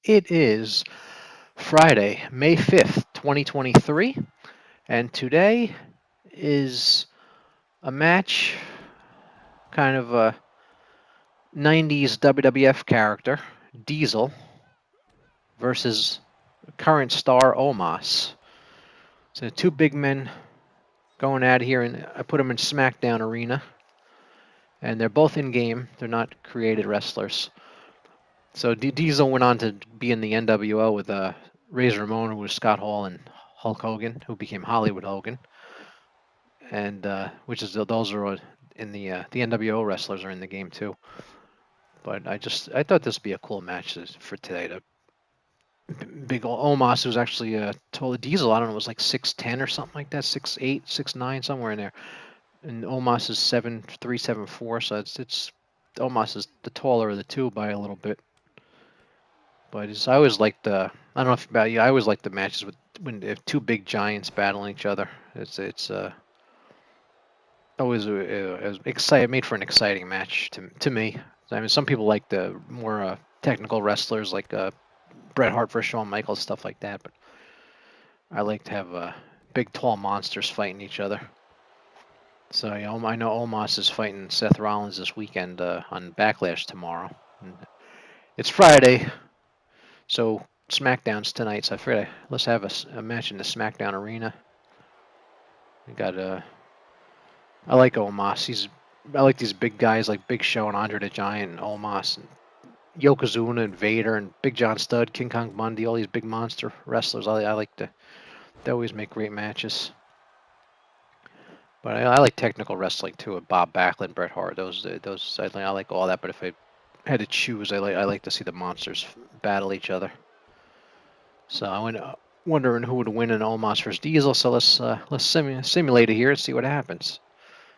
It is Friday, May 5th, 2023, and today is a match, kind of a 90s WWF character, Diesel, versus current star Omos. So two big men going at it here, and I put them in SmackDown Arena, and they're both in game. They're not created wrestlers. So Diesel went on to be in the NWO with Razor Ramon, who was Scott Hall, and Hulk Hogan, who became Hollywood Hogan, and which is those are in the NWO wrestlers are in the game too. But I thought this would be a cool match for today. Big old Omos, who's actually total Diesel. I don't know, it was like 6'10" or something like that, 6'8", 6'9", somewhere in there. And Omos is 7'3", 7'4", so it's Omos is the taller of the two by a little bit. But I always liked the I don't know if about you. I always like the matches with when if two big giants battling each other. It's always exciting, made for an exciting match to me. I mean, some people like the more technical wrestlers like Bret Hart versus Shawn Michaels, stuff like that. But I like to have big, tall monsters fighting each other. So I know Omos is fighting Seth Rollins this weekend on Backlash tomorrow. And it's Friday, so SmackDown's tonight. So I figured let's have a match in the SmackDown arena. We got I like Omos. I like these big guys like Big Show and Andre the Giant and Omos and Yokozuna and Vader and Big John Studd, King Kong Bundy, all these big monster wrestlers. I like to. They always make great matches. But I like technical wrestling too. With Bob Backlund, Bret Hart. Those I like all that. But if I had to choose, I like to see the monsters battle each other. So I went wondering who would win in Omos versus Diesel. So let's simulate it here and see what happens.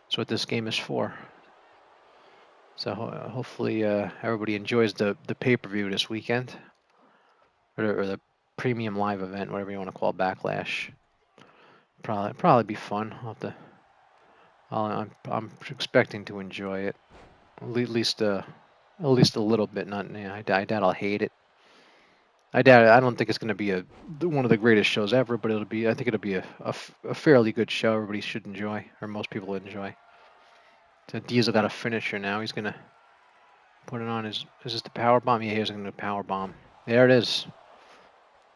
That's what this game is for. So hopefully everybody enjoys the pay-per-view this weekend, or the premium live event, whatever you want to call Backlash. Probably be fun. I'm expecting to enjoy it at least a little bit. Not I doubt I'll hate it. I doubt I don't think it's going to be one of the greatest shows ever, but I think it'll be a fairly good show. Everybody should enjoy, or most people enjoy. So Diesel got a finisher now. He's gonna put it on his. Is this the power bomb? Yeah, he's gonna power bomb. There it is.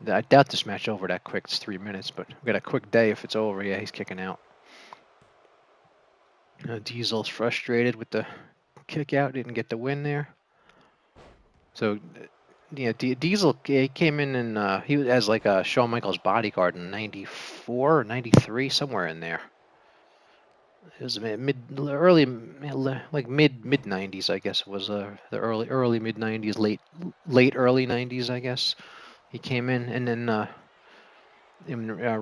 I doubt this match over that quick. It's 3 minutes, but we got a quick day if it's over. Yeah, he's kicking out. Diesel's frustrated with the kick out. Didn't get the win there. So, yeah, Diesel came in and he was as like a Shawn Michaels bodyguard in '94 or '93, somewhere in there. It was early, like mid '90s, I guess. It was the early mid '90s, late early '90s, I guess. He came in, and then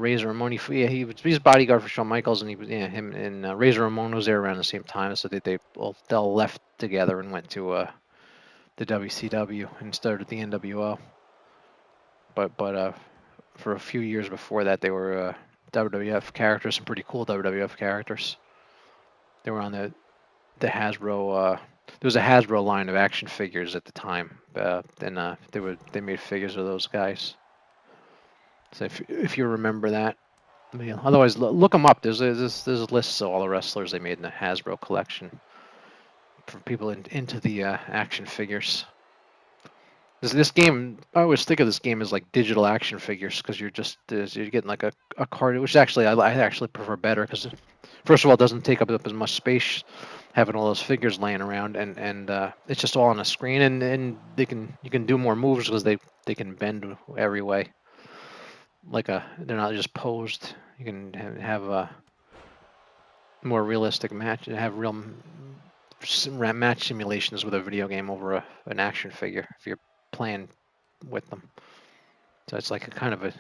Razor Ramon. He's bodyguard for Shawn Michaels, and he was him and Razor Ramon was there around the same time, so they all left together and went to the WCW and started the NWO. But for a few years before that, they were WWF characters, some pretty cool WWF characters. They were on the Hasbro. There was a Hasbro line of action figures at the time, and they made figures of those guys. So if you remember that, otherwise look them up. There's lists of all the wrestlers they made in the Hasbro collection for people into the action figures. This game, I always think of this game as like digital action figures because you're getting like a card, which actually I actually prefer better because first of all it doesn't take up as much space having all those figures laying around, and it's just all on a screen, and you can do more moves because they can bend every way. They're not just posed. You can have a more realistic match and have real match simulations with a video game over an action figure if you're playing with them. So it's like a kind of a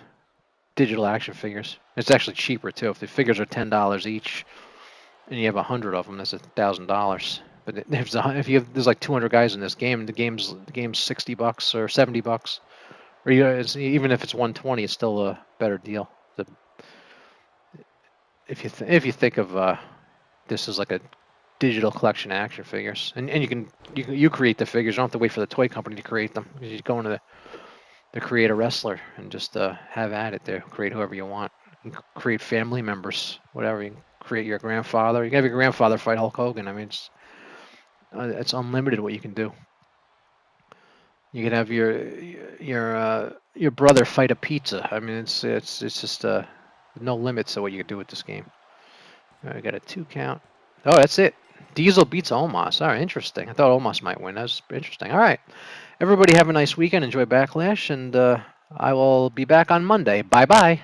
digital action figures. It's actually cheaper too. If the figures are $10 each, and you have 100 of them, that's $1,000. But there's like 200 guys in this game, the game's $60 or $70, or even if it's 120, it's still a better deal. If you think of this as like a digital collection of action figures, and you create the figures. You don't have to wait for the toy company to create them. You just go into to create a wrestler and just have at it there. Create whoever you want. You can create family members, whatever. You can create your grandfather. You can have your grandfather fight Hulk Hogan. I mean, it's unlimited what you can do. You can have your brother fight a pizza. I mean, it's just no limits to what you can do with this game. All right, I got a 2 count. Oh, that's it. Diesel beats Omos. All right, interesting. I thought Omos might win. That was interesting. All right. Everybody have a nice weekend. Enjoy Backlash, and I will be back on Monday. Bye bye.